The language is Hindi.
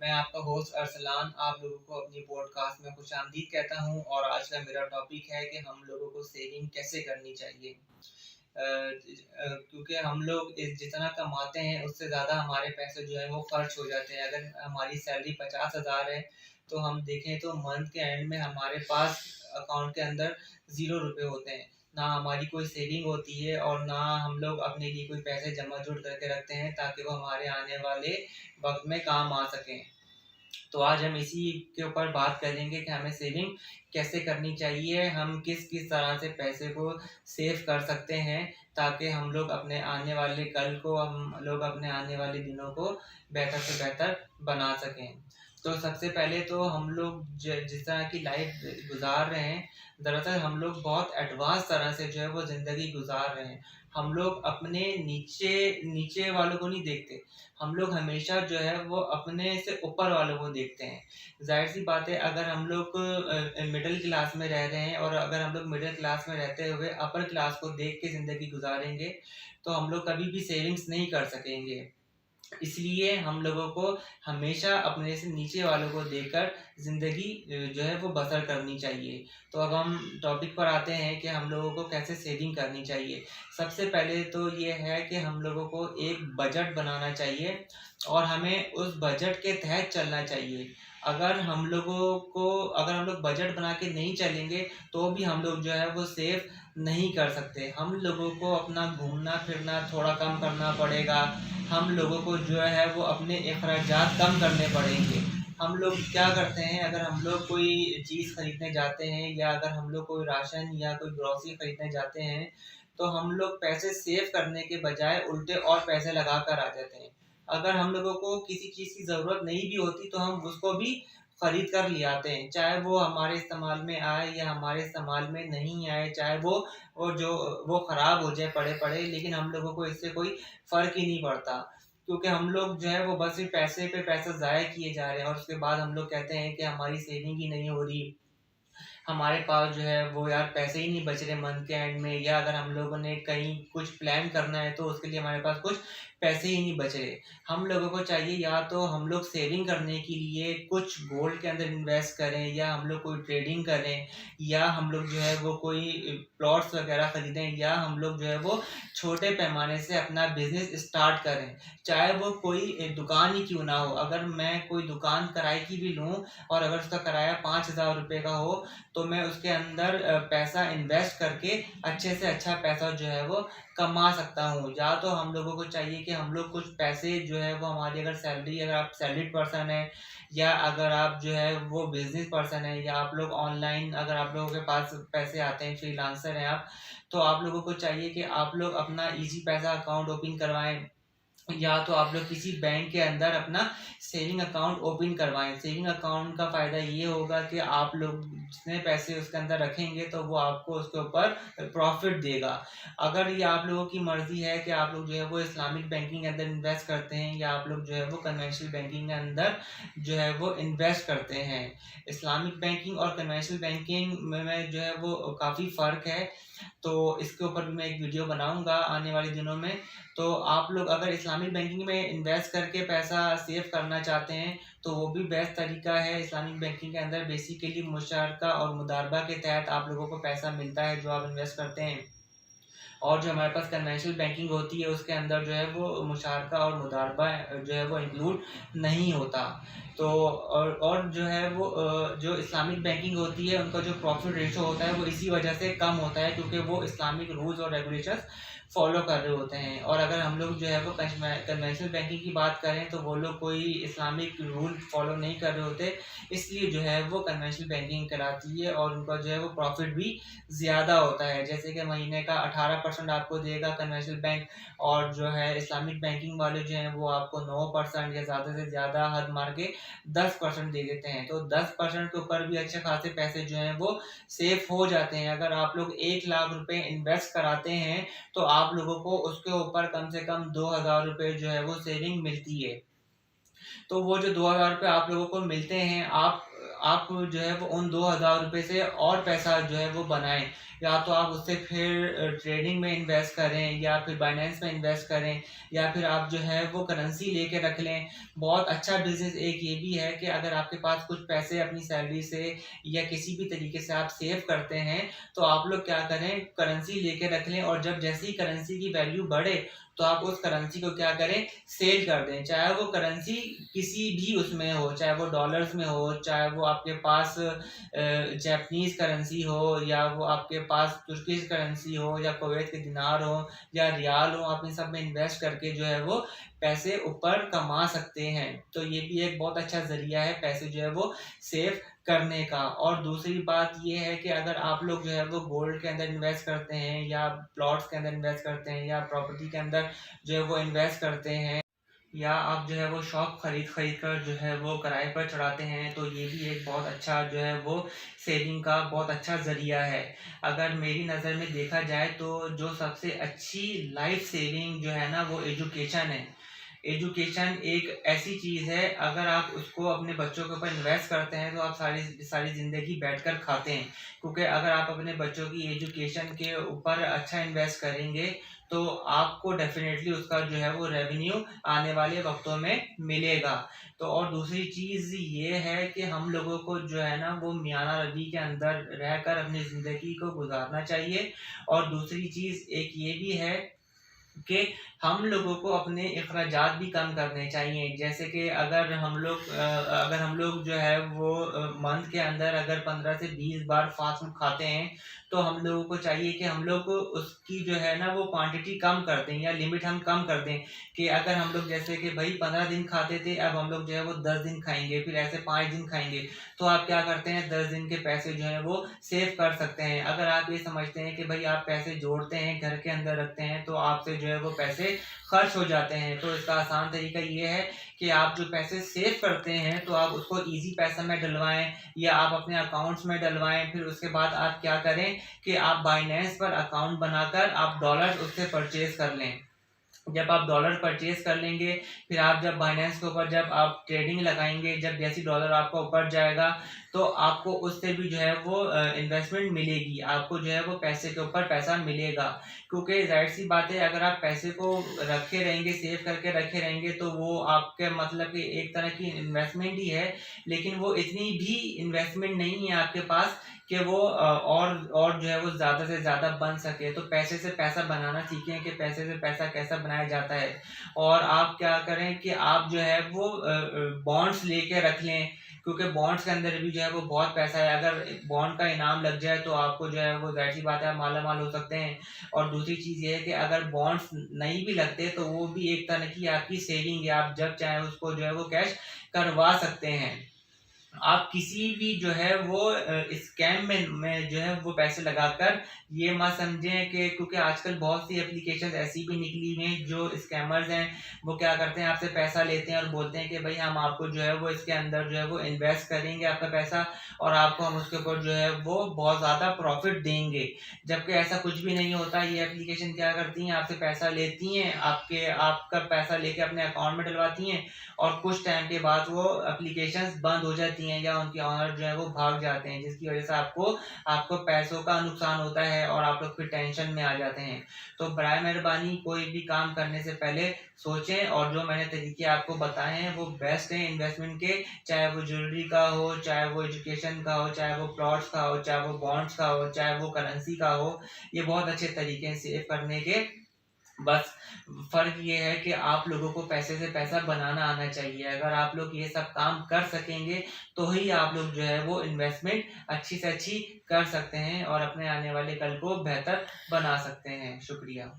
मैं आपका होस्ट अरसलान आप लोगों को अपनी पॉडकास्ट में खुशामदीद कहता हूं और आज का मेरा टॉपिक है कि हम लोगों को सेविंग कैसे करनी चाहिए। क्योंकि हम लोग जितना कमाते हैं उससे ज़्यादा हमारे पैसे जो है वो खर्च हो जाते हैं। अगर हमारी सैलरी 50,000 है तो हम देखें तो मंथ के एंड में हमारे पास अकाउंट के अंदर ज़ीरो रुपये होते हैं। ना हमारी कोई सेविंग होती है और ना हम लोग अपने लिए कोई पैसे जमा जुड़ करके रखते हैं ताकि वो हमारे आने वाले वक्त में काम आ सकें। तो आज हम इसी के ऊपर बात करेंगे कि हमें सेविंग कैसे करनी चाहिए, हम किस किस तरह से पैसे को सेव कर सकते हैं ताकि हम लोग अपने आने वाले कल को हम लोग अपने आने वाले दिनों को बेहतर से बेहतर बना सकें। तो सबसे पहले तो हम लोग जिस तरह की लाइफ गुजार रहे हैं, दरअसल हम लोग बहुत एडवांस तरह से जो है वो ज़िंदगी गुजार रहे हैं। हम लोग अपने नीचे नीचे वालों को नहीं देखते, हम लोग हमेशा जो है वो अपने से ऊपर वालों को देखते हैं। ज़ाहिर सी बात है, अगर हम लोग मिडिल क्लास में रह रहे हैं और अगर हम लोग मिडिल क्लास में रहते हुए अपर क्लास को देख के ज़िंदगी गुजारेंगे तो हम लोग कभी भी सेविंग्स नहीं कर सकेंगे। इसलिए हम लोगों को हमेशा अपने से नीचे वालों को देखकर ज़िंदगी जो है वो बसर करनी चाहिए। तो अब हम टॉपिक पर आते हैं कि हम लोगों को कैसे सेविंग करनी चाहिए। सबसे पहले तो ये है कि हम लोगों को एक बजट बनाना चाहिए और हमें उस बजट के तहत चलना चाहिए। अगर हम लोग बजट बना के नहीं चलेंगे तो भी हम लोग जो है वो सेव नहीं कर सकते। हम लोगों को अपना घूमना फिरना थोड़ा कम करना पड़ेगा। हम लोगों को जो है वो अपने अखराजात कम करने पड़ेंगे। हम लोग क्या करते हैं, अगर हम लोग कोई चीज़ खरीदने जाते हैं या अगर हम लोग कोई राशन या कोई ग्रॉसरी खरीदने जाते हैं तो हम लोग पैसे सेव करने के बजाय उल्टे और पैसे लगा कर आ जाते हैं। अगर हम लोगों को किसी चीज़ की ज़रूरत नहीं भी होती तो हम उसको भी खरीद कर ले आते हैं, चाहे वो हमारे इस्तेमाल में आए या हमारे इस्तेमाल में नहीं आए, चाहे वो ख़राब हो जाए पड़े पड़े, लेकिन हम लोगों को इससे कोई फ़र्क ही नहीं पड़ता। क्योंकि हम लोग जो है वो बस सिर्फ पैसे पे पैसा ज़ाया किए जा रहे हैं और उसके बाद हम लोग कहते हैं कि हमारी सेविंग ही नहीं हो रही, हमारे पास जो है वो यार पैसे ही नहीं बच रहे मंथ के एंड में, या अगर हम लोगों ने कहीं कुछ प्लान करना है तो उसके लिए हमारे पास कुछ पैसे ही नहीं बच रहे। हम लोगों को चाहिए या तो हम लोग सेविंग करने के लिए कुछ गोल्ड के अंदर इन्वेस्ट करें या हम लोग कोई ट्रेडिंग करें या हम लोग जो है वो कोई प्लॉट्स वगैरह खरीदें या हम लोग जो है वो छोटे पैमाने से अपना बिजनेस स्टार्ट करें। चाहे वो कोई एक दुकान ही क्यों ना हो, अगर मैं कोई दुकान किराए की भी लूँ और अगर उसका किराया 5,000 रुपये का हो तो मैं उसके अंदर पैसा इन्वेस्ट करके अच्छे से अच्छा पैसा जो है वो कमा सकता हूँ। या तो हम लोगों को चाहिए कि हम लोग कुछ पैसे जो है वो हमारी अगर आप सैलरीड पर्सन है या अगर आप जो है वो बिजनेस पर्सन है या आप लोग ऑनलाइन अगर आप लोगों के पास पैसे आते हैं, फ्रीलांसर हैं आप, तो आप लोगों को चाहिए कि आप लोग अपना इजी पैसा अकाउंट ओपन करवाएं या तो आप लोग किसी बैंक के अंदर अपना सेविंग अकाउंट ओपन करवाएं। सेविंग अकाउंट का फ़ायदा ये होगा कि आप लोग जितने पैसे उसके अंदर रखेंगे तो वो आपको उसके ऊपर प्रॉफिट देगा। अगर ये आप लोगों की मर्ज़ी है कि आप लोग जो है वो इस्लामिक बैंकिंग के अंदर इन्वेस्ट करते हैं या आप लोग जो है वो कन्वेंशनल बैंकिंग के अंदर जो है वो इन्वेस्ट करते हैं। इस्लामिक बैंकिंग और कन्वेंशनल बैंकिंग में जो है वो काफ़ी फ़र्क है, तो इसके ऊपर भी मैं एक वीडियो बनाऊंगा आने वाले दिनों में। तो आप लोग अगर इस्लामिक बैंकिंग में इन्वेस्ट करके पैसा सेव करना चाहते हैं तो वो भी बेस्ट तरीका है। इस्लामिक बैंकिंग के अंदर बेसिकली मुशारका और मुदारबा के तहत आप लोगों को पैसा मिलता है जो आप इन्वेस्ट करते हैं, और जो हमारे पास कन्वेंशनल बैंकिंग होती है उसके अंदर जो है वो मुशारका और मुदारबा जो है वो इंक्लूड नहीं होता। तो और जो है वो जो इस्लामिक बैंकिंग होती है उनका जो प्रॉफिट रेशो होता है वो इसी वजह से कम होता है क्योंकि वो इस्लामिक रूल्स और रेगुलेशंस फॉलो कर रहे होते हैं। और अगर हम लोग जो है वो कन्वेंशनल बैंकिंग की बात करें तो वो लोग कोई इस्लामिक रूल फॉलो नहीं कर रहे होते, इसलिए जो है वो कन्वेंशनल बैंकिंग कराती है और उनका जो है वो प्रॉफिट भी ज़्यादा होता है। जैसे कि महीने का 18% आपको देगा कन्वेंशनल बैंक, और जो है इस्लामिक बैंकिंग वाले जो हैं वो आपको 9% या ज़्यादा से ज़्यादा हद मार के 10% दे देते हैं। तो 10% के ऊपर भी अच्छे खासे पैसे जो हैं वो सेफ हो जाते हैं। अगर आप लोग 1,00,000 रुपये इन्वेस्ट कराते हैं तो आप लोगों को उसके ऊपर कम से कम 2,000 रुपये जो है वो सेविंग मिलती है। तो वो जो 2,000 रुपये आप लोगों को मिलते हैं, आप जो है वो उन 2000 रुपये से और पैसा जो है वो बनाएं, या तो आप उससे फिर ट्रेडिंग में इन्वेस्ट करें, या फिर बाइनेंस में इन्वेस्ट करें, या फिर आप जो है वो करेंसी लेके रख लें। बहुत अच्छा बिजनेस एक ये भी है कि अगर आपके पास कुछ पैसे अपनी सैलरी से या किसी भी तरीके से आप सेव करते हैं, तो आप लोग क्या करें, करेंसी लेके रख लें, और जब जैसे ही करेंसी की वैल्यू बढ़े तो आप उस करेंसी को क्या करें, सेल कर दें। चाहे वो करेंसी किसी भी उसमें हो, चाहे वो डॉलर्स में हो, चाहे वो आपके पास जापानीज करेंसी हो, या वो आपके पास तुर्किश करेंसी हो, या कुवैत के दिनार हो, या रियाल हो, आप इन सब में इन्वेस्ट करके जो है वो पैसे ऊपर कमा सकते हैं। तो ये भी एक बहुत अच्छा जरिया है पैसे जो है वो सेव करने का। और दूसरी बात ये है कि अगर आप लोग जो है वो गोल्ड के अंदर इन्वेस्ट करते हैं, या प्लॉट्स के अंदर इन्वेस्ट करते हैं, या प्रॉपर्टी के अंदर जो है वो इन्वेस्ट करते हैं, या आप जो है वो शॉप खरीद खरीद कर जो है वो किराए पर चढ़ाते हैं, तो ये भी एक बहुत अच्छा जो है वो सेविंग का बहुत अच्छा ज़रिया है। अगर मेरी नज़र में देखा जाए तो जो सबसे अच्छी लाइफ सेविंग जो है ना वो एजुकेशन है। एजुकेशन एक ऐसी चीज़ है, अगर आप उसको अपने बच्चों के ऊपर इन्वेस्ट करते हैं तो आप सारी सारी ज़िंदगी बैठकर खाते हैं। क्योंकि अगर आप अपने बच्चों की एजुकेशन के ऊपर अच्छा इन्वेस्ट करेंगे तो आपको डेफिनेटली उसका जो है वो रेवेन्यू आने वाले वक्तों में मिलेगा। तो और दूसरी चीज़ ये है कि हम लोगों को जो है ना वो मियाना रवि के अंदर रहकर अपनी ज़िंदगी को गुजारना चाहिए। और दूसरी चीज़ एक ये भी है कि हम लोगों को अपने अखराजात भी कम करने चाहिए। जैसे कि अगर हम लोग जो है वो मंथ के अंदर अगर 15 से 20 बार फास्ट फूड खाते हैं, तो हम लोगों को चाहिए कि हम लोग उसकी जो है ना वो क्वांटिटी कम कर दें, या लिमिट हम कम कर दें। कि अगर हम लोग जैसे कि भाई 15 दिन खाते थे, अब हम लोग जो है वो 10 दिन खाएंगे, फिर ऐसे 5 दिन खाएंगे। तो आप क्या करते हैं, 10 दिन के पैसे जो है वो सेव कर सकते हैं। अगर आप ये समझते हैं कि भाई आप पैसे जोड़ते हैं, घर के अंदर रखते हैं, तो आपसे जो है वो पैसे खर्च हो जाते हैं। तो इसका आसान तरीका ये है कि आप जो पैसे सेव करते हैं तो आप उसको इजी पैसा में डलवाएं, या आप अपने अकाउंट्स में डलवाएं। फिर उसके बाद आप क्या करें कि आप बाइनेंस पर अकाउंट बनाकर आप डॉलर उससे परचेज कर लें। जब आप डॉलर परचेज कर लेंगे, फिर आप जब बाइनेंस के ऊपर जब आप ट्रेडिंग लगाएंगे, जब जैसी डॉलर आपका ऊपर जाएगा तो आपको उससे भी जो है वो इन्वेस्टमेंट मिलेगी, आपको जो है वो पैसे के ऊपर पैसा मिलेगा। क्योंकि जाहिर सी बात है, अगर आप पैसे को रखे रहेंगे, सेव करके रखे रहेंगे, तो वो आपके मतलब कि एक तरह की इन्वेस्टमेंट ही है, लेकिन वो इतनी भी इन्वेस्टमेंट नहीं है आपके पास कि वो और जो है वो ज़्यादा से ज़्यादा बन सके। तो पैसे से पैसा बनाना सीखें कि पैसे से पैसा कैसा बनाया जाता है। और आप क्या करें कि आप जो है वो बॉन्ड्स लेके रख लें, क्योंकि बॉन्ड्स के अंदर भी जो है वो बहुत पैसा है। अगर बॉन्ड का इनाम लग जाए तो आपको जो है वो ज़ाहिर सी बात है आप माला माल हो सकते हैं। और दूसरी चीज़ ये है कि अगर बॉन्ड्स नहीं भी लगते तो वो भी एक तरह की आपकी सेविंग है, आप जब चाहें उसको जो है वो कैश करवा सकते हैं। आप किसी भी जो है वो स्कैम में जो है वो पैसे लगाकर ये मत समझें कि, क्योंकि आजकल बहुत सी एप्लीकेशन ऐसी भी निकली हुई हैं जो स्कैमर्स हैं, वो क्या करते हैं आपसे पैसा लेते हैं और बोलते हैं कि भाई हम आपको जो है वो इसके अंदर जो है वो इन्वेस्ट करेंगे आपका पैसा, और आपको हम उसके ऊपर जो है वो बहुत ज़्यादा प्रॉफिट देंगे। जबकि ऐसा कुछ भी नहीं होता। ये एप्लीकेशन क्या करती हैं, आपसे पैसा लेती हैं, आपका पैसा लेके अपने अकाउंट में डलवाती हैं, और कुछ टाइम के बाद वो एप्लीकेशंस बंद हो जाती हैं, या उनके ऑनर जो है वो भाग जाते हैं, जिसकी वजह से आपको पैसों का नुकसान होता है और आप लोग फिर टेंशन में आ जाते हैं। तो बराए मेहरबानी कोई भी काम करने से पहले सोचें, और जो मैंने तरीके आपको बताए हैं वो बेस्ट हैं इन्वेस्टमेंट के। चाहे वो ज्वेलरी का हो, चाहे वो एजुकेशन का हो, चाहे वो प्लॉट्स का हो, चाहे वो बॉन्ड्स का हो, चाहे वो करेंसी का हो, ये बहुत अच्छे तरीके हैं सेव करने के। बस फ़र्क ये है कि आप लोगों को पैसे से पैसा बनाना आना चाहिए। अगर आप लोग ये सब काम कर सकेंगे तो ही आप लोग जो है वो इन्वेस्टमेंट अच्छी से अच्छी कर सकते हैं और अपने आने वाले कल को बेहतर बना सकते हैं। शुक्रिया।